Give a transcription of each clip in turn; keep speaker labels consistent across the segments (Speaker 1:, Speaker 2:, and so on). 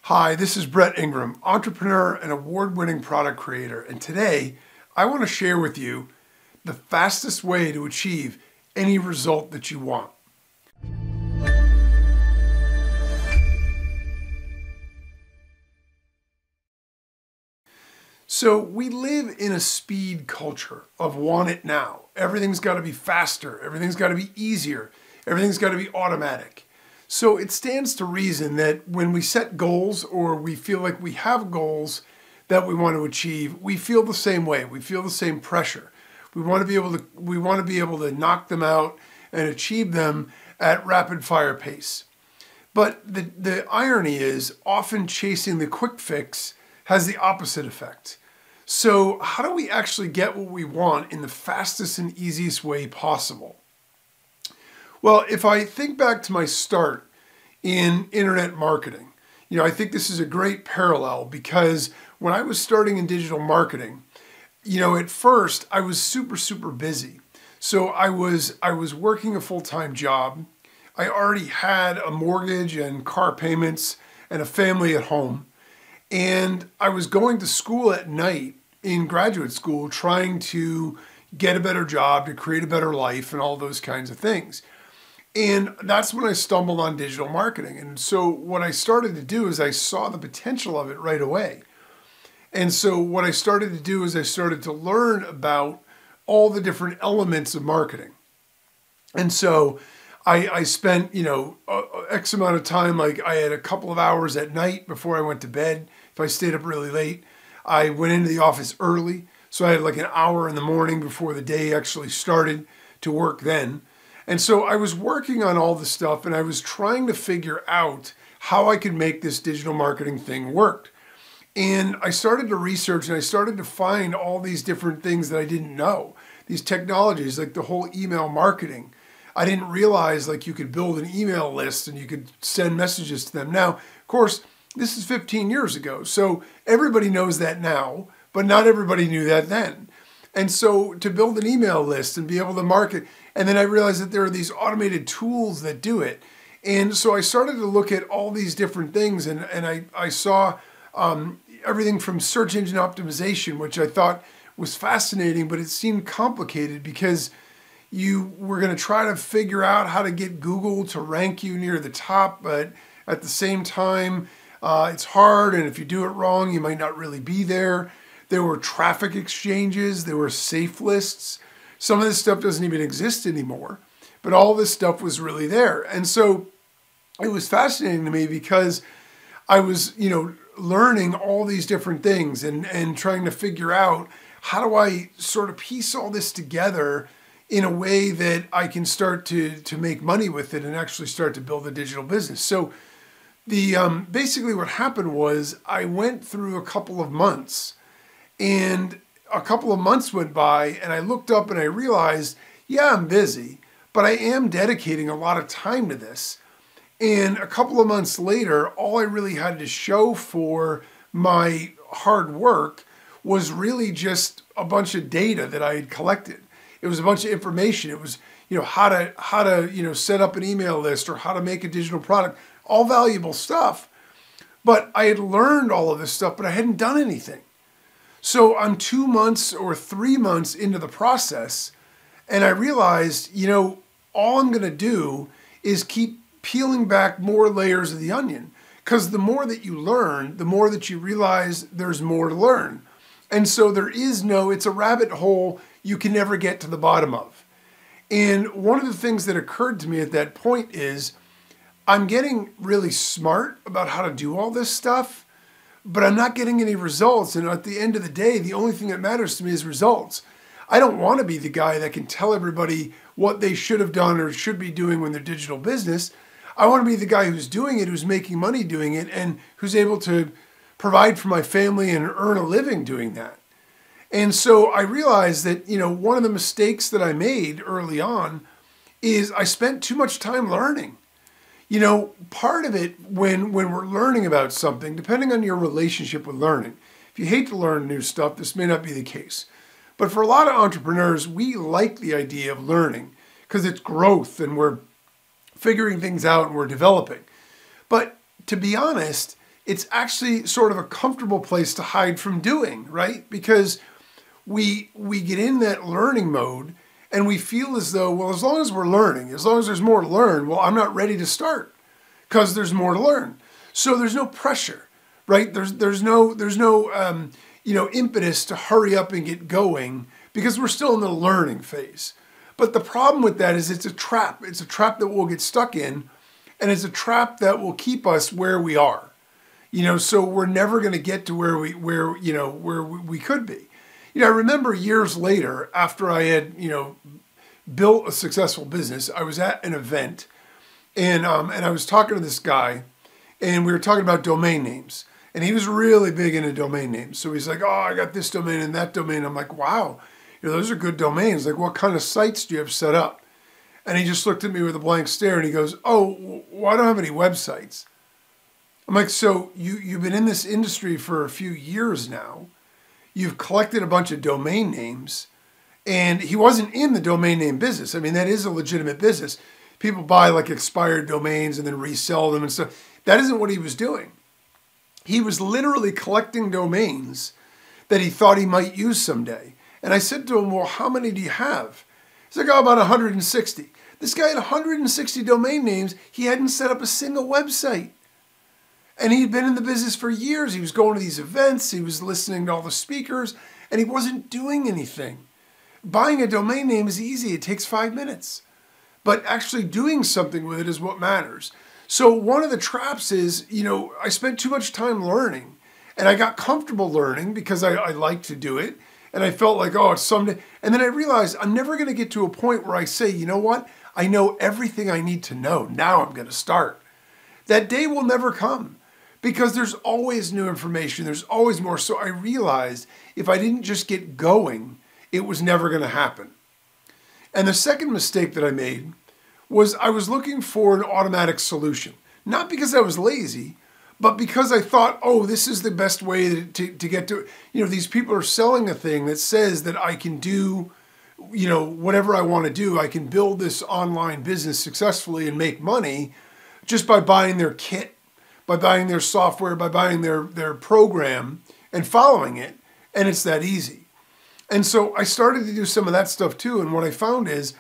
Speaker 1: Hi, this is Brett Ingram, entrepreneur and award-winning product creator, and today I want to share with you the fastest way to achieve any result that you want. So we live in a speed culture of want it now. Everything's got to be faster, everything's got to be easier, everything's got to be automatic. So it stands to reason that when we set goals or we feel like we have goals that we want to achieve, we feel the same way. We feel the same pressure. We want to be able to knock them out and achieve them at rapid fire pace. But the irony is often chasing the quick fix has the opposite effect. So how do we actually get what we want in the fastest and easiest way possible? Well, if I think back to my start in internet marketing, I think this is a great parallel because when I was starting in digital marketing, at first I was super busy. So I was working a full-time job. I already had a mortgage and car payments and a family at home. And I was going to school at night in graduate school trying to get a better job, to create a better life and all those kinds of things. And that's when I stumbled on digital marketing. And so what I started to do is I saw the potential of it right away. And so what I started to do is I started to learn about all the different elements of marketing. And so I spent, X amount of time, like I had a couple of hours at night before I went to bed. If I stayed up really late, I went into the office early. So I had like an hour in the morning before the day actually started to work then. And so I was working on all this stuff and I was trying to figure out how I could make this digital marketing thing work. And I started to research and I started to find all these different things that I didn't know. These technologies, like the whole email marketing. I didn't realize like you could build an email list and you could send messages to them. Now, of course, this is 15 years ago. So everybody knows that now, but not everybody knew that then. And so to build an email list and be able to market, and then I realized that there are these automated tools that do it. And so I started to look at all these different things and I saw everything from search engine optimization, which I thought was fascinating, but it seemed complicated because you were going to try to figure out how to get Google to rank you near the top, but at the same time, it's hard, and if you do it wrong, you might not really be there. There were traffic exchanges, there were safe lists. Some of this stuff doesn't even exist anymore, but all this stuff was really there. And so it was fascinating to me because I was, learning all these different things and trying to figure out how do I sort of piece all this together in a way that I can start to make money with it and actually start to build a digital business. So basically what happened was I went through a couple of months and a couple of months went by and I looked up and I realized, yeah, I'm busy, but I am dedicating a lot of time to this. And a couple of months later, all I really had to show for my hard work was really just a bunch of data that I had collected. It was a bunch of information. It was, how to set up an email list or how to make a digital product, all valuable stuff. But I had learned all of this stuff, but I hadn't done anything. So I'm 2 months or 3 months into the process, and I realized, all I'm going to do is keep peeling back more layers of the onion. Because the more that you learn, the more that you realize there's more to learn. And so it's a rabbit hole you can never get to the bottom of. And one of the things that occurred to me at that point is I'm getting really smart about how to do all this stuff, but I'm not getting any results. And at the end of the day, the only thing that matters to me is results. I don't want to be the guy that can tell everybody what they should have done or should be doing when they're digital business. I want to be the guy who's doing it, who's making money doing it, and who's able to provide for my family and earn a living doing that. And so I realized that, one of the mistakes that I made early on is I spent too much time learning. Part of it when we're learning about something, depending on your relationship with learning, if you hate to learn new stuff, this may not be the case. But for a lot of entrepreneurs, we like the idea of learning because it's growth and we're figuring things out and we're developing. But to be honest, it's actually sort of a comfortable place to hide from doing, right? Because we get in that learning mode and we feel as though, well, as long as we're learning, as long as there's more to learn, well, I'm not ready to start because there's more to learn. So there's no pressure, right? There's no impetus to hurry up and get going because we're still in the learning phase. But the problem with that is it's a trap. It's a trap that we'll get stuck in, and it's a trap that will keep us where we are. So we're never going to get to where we could be. I remember years later, after I had, built a successful business, I was at an event and I was talking to this guy and we were talking about domain names, and he was really big into domain names. So he's like, oh, I got this domain and that domain. I'm like, wow, those are good domains. Like, what kind of sites do you have set up? And he just looked at me with a blank stare and he goes, oh, well, I don't have any websites. I'm like, so you've been in this industry for a few years now. You've collected a bunch of domain names, and he wasn't in the domain name business. I mean, that is a legitimate business. People buy like expired domains and then resell them and stuff. That isn't what he was doing. He was literally collecting domains that he thought he might use someday. And I said to him, well, how many do you have? He's like, oh, about 160. This guy had 160 domain names. He hadn't set up a single website. And he'd been in the business for years. He was going to these events. He was listening to all the speakers, and he wasn't doing anything. Buying a domain name is easy. It takes 5 minutes. But actually doing something with it is what matters. So one of the traps is, I spent too much time learning, and I got comfortable learning because I like to do it. And I felt like, oh, it's someday. And then I realized I'm never going to get to a point where I say, you know what? I know everything I need to know. Now I'm going to start. That day will never come. Because there's always new information, there's always more. So I realized if I didn't just get going, it was never going to happen. And the second mistake that I made was I was looking for an automatic solution. Not because I was lazy, but because I thought, oh, this is the best way to get to it. These people are selling a thing that says that I can do, whatever I want to do. I can build this online business successfully and make money just by buying their kit, by buying their software, by buying their program and following it. And it's that easy. And so I started to do some of that stuff too. And what I found is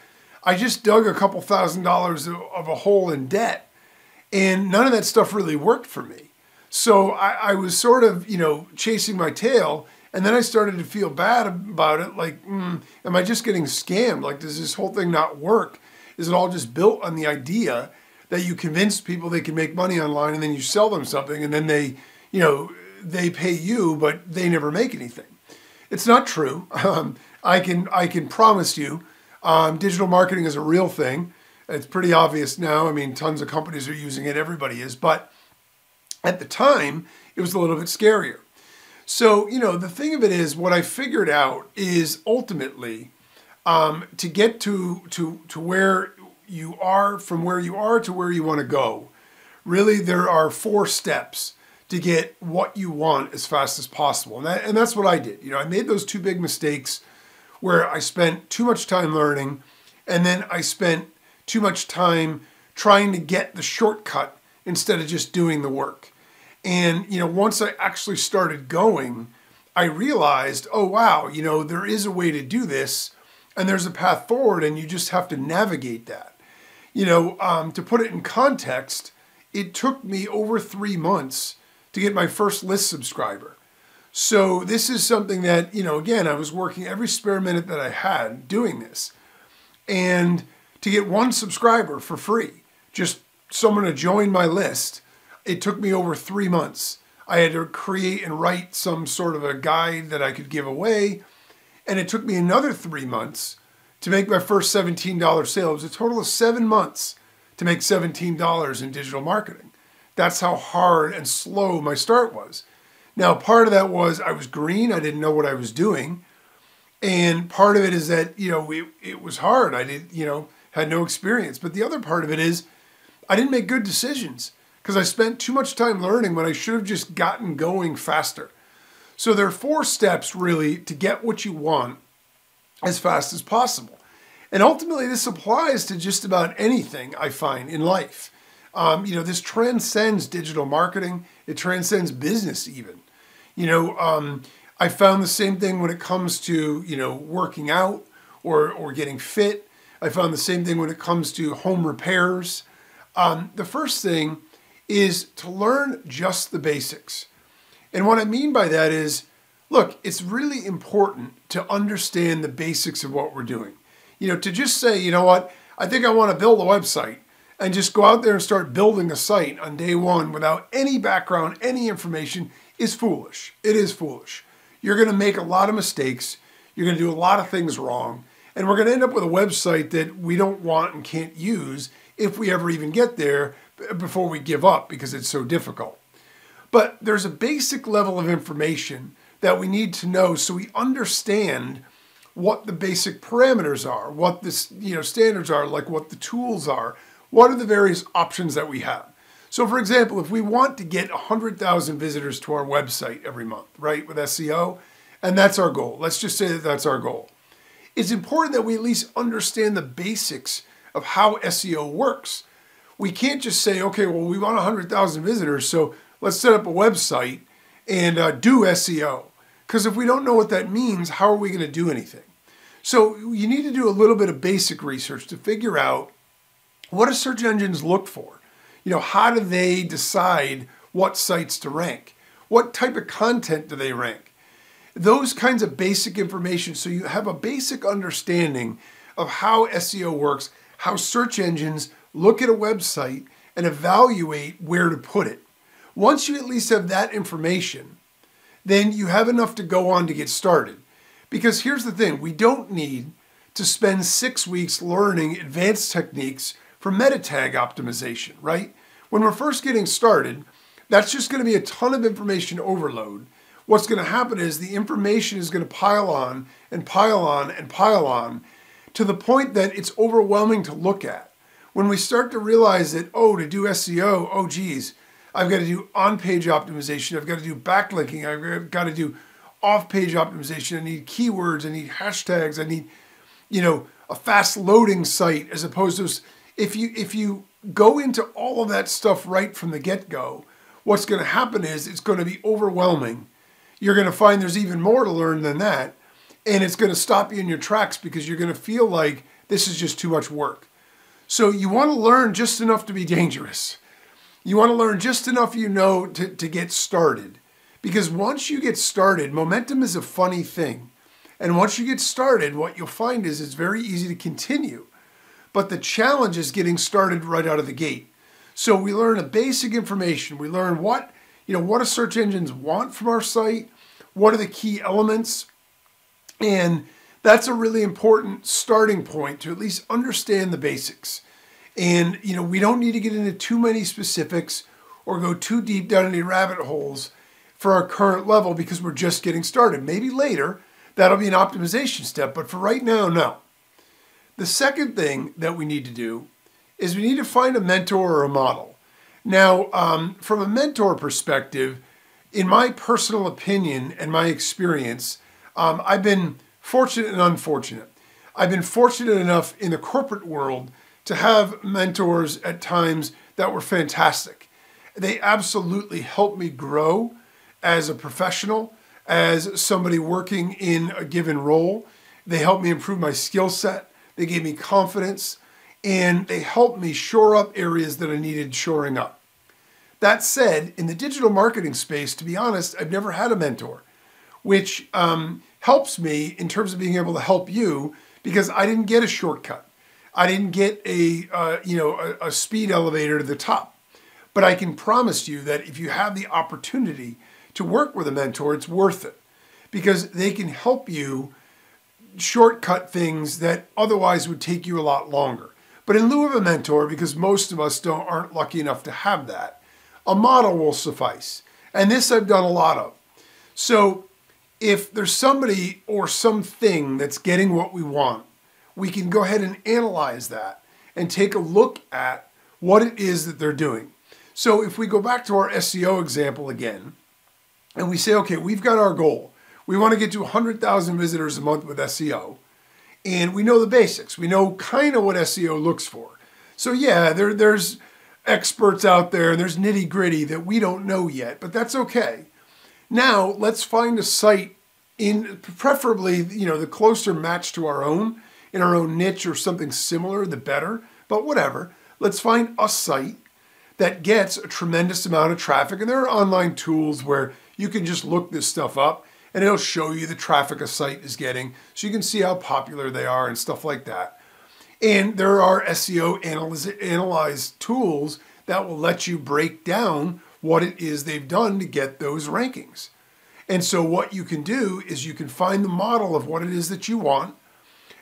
Speaker 1: I just dug a couple $1,000s of a hole in debt. And none of that stuff really worked for me. So I was sort of, chasing my tail. And then I started to feel bad about it. Like, am I just getting scammed? Like, does this whole thing not work? Is it all just built on the idea that you convince people they can make money online and then you sell them something and then they pay you, but they never make anything? It's not true. I can promise you, digital marketing is a real thing. It's pretty obvious now. I mean, tons of companies are using it. Everybody is. But at the time, it was a little bit scarier. So, the thing of it is, what I figured out is ultimately to get to where you are, from where you are to where you want to go. Really, there are 4 steps to get what you want as fast as possible. And that's what I did. I made those 2 big mistakes where I spent too much time learning, and then I spent too much time trying to get the shortcut instead of just doing the work. And, once I actually started going, I realized, oh, wow, there is a way to do this, and there's a path forward, and you just have to navigate that. To put it in context, it took me over 3 months to get my first list subscriber. So this is something that, again, I was working every spare minute that I had doing this. And to get 1 subscriber for free, just someone to join my list, it took me over 3 months. I had to create and write some sort of a guide that I could give away. And it took me another 3 months to make my first $17 sale. It was a total of 7 months to make $17 in digital marketing. That's how hard and slow my start was. Now, part of that was I was green. I didn't know what I was doing. And part of it is that, it was hard. I had no experience. But the other part of it is I didn't make good decisions because I spent too much time learning when I should have just gotten going faster. So there are 4 steps really to get what you want as fast as possible. And ultimately this applies to just about anything I find in life. This transcends digital marketing. It transcends business even. I found the same thing when it comes to, working out or getting fit. I found the same thing when it comes to home repairs. The first thing is to learn just the basics. And what I mean by that is, look, it's really important to understand the basics of what we're doing. To just say, you know what, I think I want to build a website and just go out there and start building a site on day one without any background, any information is foolish. It is foolish. You're going to make a lot of mistakes. You're going to do a lot of things wrong. And we're going to end up with a website that we don't want and can't use if we ever even get there before we give up because it's so difficult. But there's a basic level of information that we need to know so we understand what the basic parameters are, what the standards are, like what the tools are, what are the various options that we have. So for example, if we want to get 100,000 visitors to our website every month, right, with SEO, and that's our goal. Let's just say that that's our goal. It's important that we at least understand the basics of how SEO works. We can't just say, okay, well, we want 100,000 visitors, so let's set up a website and do SEO. Because if we don't know what that means, how are we going to do anything? So you need to do a little bit of basic research to figure out what do search engines look for? How do they decide what sites to rank? What type of content do they rank? Those kinds of basic information so you have a basic understanding of how SEO works, how search engines look at a website and evaluate where to put it. Once you at least have that information, then you have enough to go on to get started. Because here's the thing, we don't need to spend 6 weeks learning advanced techniques for meta tag optimization, right? When we're first getting started, that's just going to be a ton of information overload. What's going to happen is the information is going to pile on and pile on and pile on to the point that it's overwhelming to look at. When we start to realize that, to do SEO, oh geez, I've got to do on-page optimization, I've got to do backlinking, I've got to do off-page optimization, I need keywords, I need hashtags, I need, a fast loading site, as opposed to, if you go into all of that stuff right from the get-go, what's going to happen is it's going to be overwhelming. You're going to find there's even more to learn than that, and it's going to stop you in your tracks because you're going to feel like this is just too much work. So you want to learn just enough to be dangerous. You want to learn just enough to get started. Because once you get started, momentum is a funny thing. And once you get started, what you'll find is it's very easy to continue. But the challenge is getting started right out of the gate. So we learn a basic information. We learn what do search engines want from our site? What are the key elements? And that's a really important starting point to at least understand the basics. And, we don't need to get into too many specifics or go too deep down any rabbit holes for our current level because we're just getting started. Maybe later, that'll be an optimization step, but for right now, no. The second thing that we need to do is we need to find a mentor or a model. Now, from a mentor perspective, in my personal opinion and my experience, I've been fortunate and unfortunate. I've been fortunate enough in the corporate world to have mentors at times that were fantastic. They absolutely helped me grow as a professional, as somebody working in a given role. They helped me improve my skill set. They gave me confidence, and they helped me shore up areas that I needed shoring up. That said, in the digital marketing space, to be honest, I've never had a mentor, which helps me in terms of being able to help you because I didn't get a shortcut. I didn't get a speed elevator to the top. But I can promise you that if you have the opportunity to work with a mentor, it's worth it because they can help you shortcut things that otherwise would take you a lot longer. But in lieu of a mentor, because most of us aren't lucky enough to have that, a model will suffice. And this I've done a lot of. So if there's somebody or something that's getting what we want, we can go ahead and analyze that and take a look at what it is that they're doing. So if we go back to our SEO example again, and we say, okay, we've got our goal. We want to get to 100,000 visitors a month with SEO. And we know the basics. We know kind of what SEO looks for. So yeah, there's experts out there and there's nitty gritty that we don't know yet, but that's okay. Now let's find a site preferably, the closer match to our own, in our own niche or something similar, the better, but whatever. Let's find a site that gets a tremendous amount of traffic. And there are online tools where you can just look this stuff up and it'll show you the traffic a site is getting so you can see how popular they are and stuff like that. And there are SEO analyze tools that will let you break down what it is they've done to get those rankings. And so what you can do is you can find the model of what it is that you want,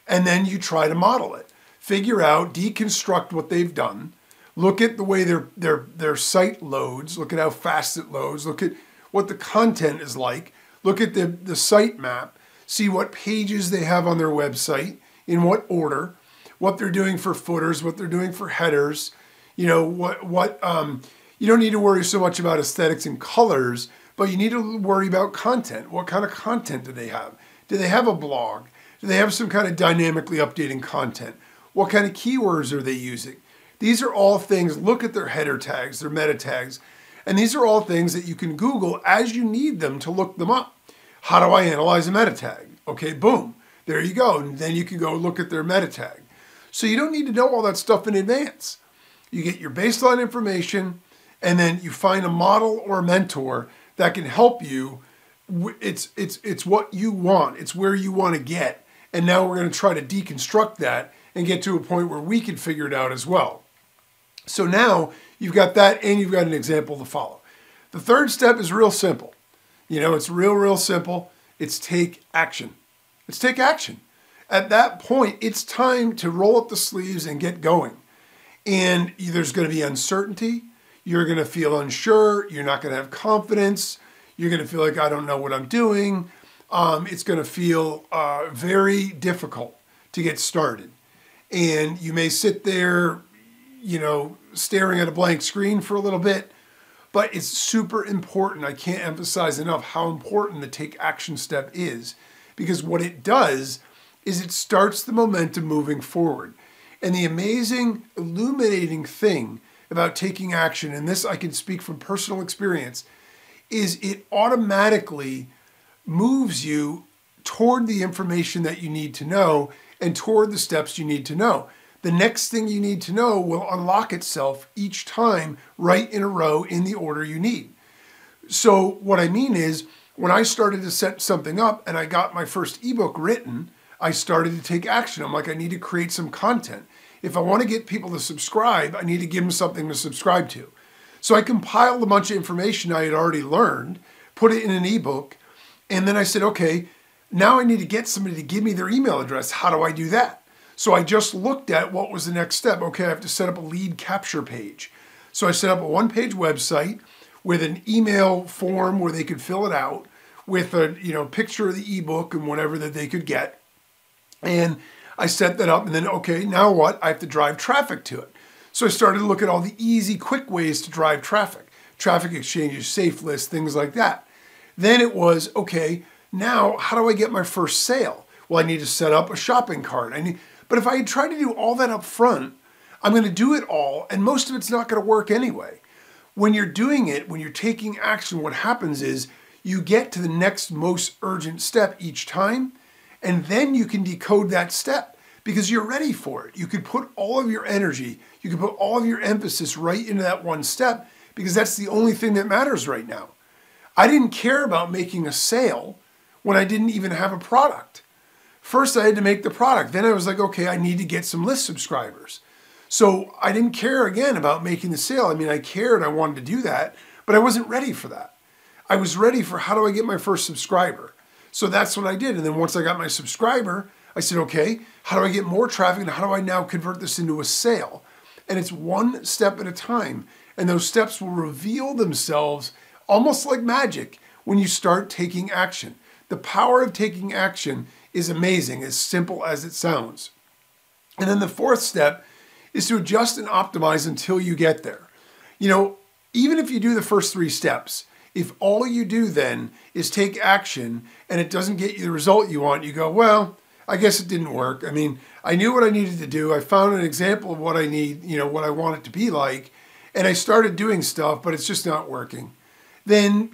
Speaker 1: and then you try to model it. Figure out, deconstruct what they've done, look at the way their site loads, look at how fast it loads, look at what the content is like, look at the site map, see what pages they have on their website, in what order, what they're doing for footers, what they're doing for headers, you don't need to worry so much about aesthetics and colors, but you need to worry about content. What kind of content do they have? Do they have a blog? Do they have some kind of dynamically updating content? What kind of keywords are they using? These are all things, look at their header tags, their meta tags, and these are all things that you can Google as you need them to look them up. How do I analyze a meta tag? Okay, boom, there you go. And then you can go look at their meta tag. So you don't need to know all that stuff in advance. You get your baseline information, and then you find a model or a mentor that can help you. It's what you want. It's where you want to get. And now we're going to try to deconstruct that and get to a point where we can figure it out as well. So now you've got that and you've got an example to follow. The third step is real simple. It's real simple. It's take action. It's take action. At that point, it's time to roll up the sleeves and get going. And there's going to be uncertainty. You're going to feel unsure. You're not going to have confidence. You're going to feel like, I don't know what I'm doing. It's going to feel very difficult to get started. And you may sit there, staring at a blank screen for a little bit, but it's super important. I can't emphasize enough how important the take action step is, because what it does is it starts the momentum moving forward. And the amazing, illuminating thing about taking action, and this I can speak from personal experience, is it automatically moves you toward the information that you need to know and toward the steps you need to know. The next thing you need to know will unlock itself each time right in a row in the order you need. So what I mean is, when I started to set something up and I got my first ebook written, I started to take action. I'm like, I need to create some content. If I want to get people to subscribe, I need to give them something to subscribe to. So I compiled a bunch of information I had already learned, put it in an ebook, and then I said, okay, now I need to get somebody to give me their email address. How do I do that? So I just looked at what was the next step. Okay, I have to set up a lead capture page. So I set up a one-page website with an email form where they could fill it out with a picture of the ebook and whatever that they could get. And I set that up, and then, okay, now what? I have to drive traffic to it. So I started to look at all the easy, quick ways to drive traffic. Traffic exchanges, safe lists, things like that. Then it was, okay, now how do I get my first sale? Well, I need to set up a shopping cart. But if I had tried to do all that up front, I'm going to do it all, and most of it's not going to work anyway. When you're doing it, when you're taking action, what happens is you get to the next most urgent step each time, and then you can decode that step because you're ready for it. You could put all of your energy, you could put all of your emphasis right into that one step because that's the only thing that matters right now. I didn't care about making a sale when I didn't even have a product. First, I had to make the product. Then I was like, okay, I need to get some list subscribers. So I didn't care again about making the sale. I mean, I cared, I wanted to do that, but I wasn't ready for that. I was ready for how do I get my first subscriber? So that's what I did. And then once I got my subscriber, I said, okay, how do I get more traffic and how do I now convert this into a sale? And it's one step at a time. And those steps will reveal themselves almost like magic when you start taking action. The power of taking action is amazing, as simple as it sounds. And then the fourth step is to adjust and optimize until you get there. Even if you do the first three steps, if all you do then is take action and it doesn't get you the result you want, you go, well, I guess it didn't work. I mean, I knew what I needed to do. I found an example of what I need, what I want it to be like. and I started doing stuff, but it's just not working, then,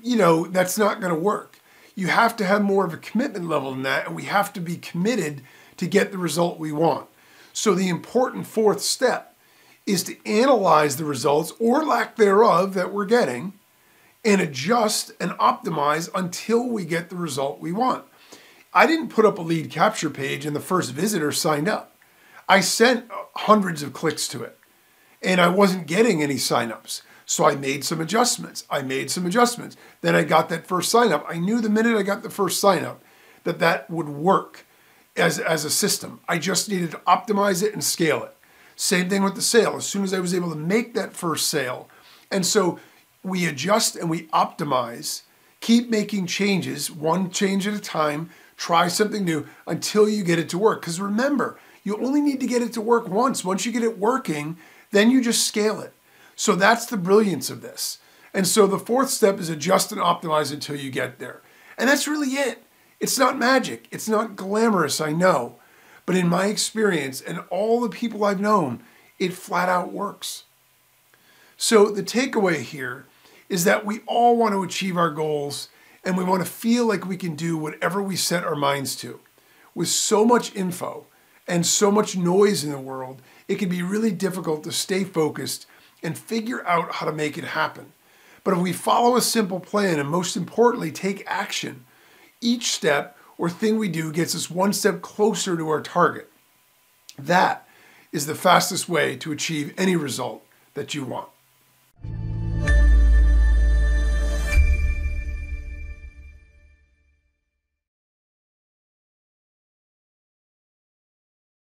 Speaker 1: that's not going to work. You have to have more of a commitment level than that, and we have to be committed to get the result we want. So the important fourth step is to analyze the results or lack thereof that we're getting and adjust and optimize until we get the result we want. I didn't put up a lead capture page and the first visitor signed up. I sent hundreds of clicks to it and I wasn't getting any signups. So I made some adjustments. Then I got that first sign up. I knew the minute I got the first sign up that would work as a system. I just needed to optimize it and scale it. Same thing with the sale. As soon as I was able to make that first sale. And so we adjust and we optimize, keep making changes, one change at a time, try something new until you get it to work. Because remember, you only need to get it to work once. Once you get it working, then you just scale it. So that's the brilliance of this. And so the fourth step is adjust and optimize until you get there. And that's really it. It's not magic. It's not glamorous, I know. But in my experience and all the people I've known, it flat out works. So the takeaway here is that we all want to achieve our goals and we want to feel like we can do whatever we set our minds to. With so much info and so much noise in the world, it can be really difficult to stay focused and figure out how to make it happen. But if we follow a simple plan and most importantly, take action, each step or thing we do gets us one step closer to our target. That is the fastest way to achieve any result that you want.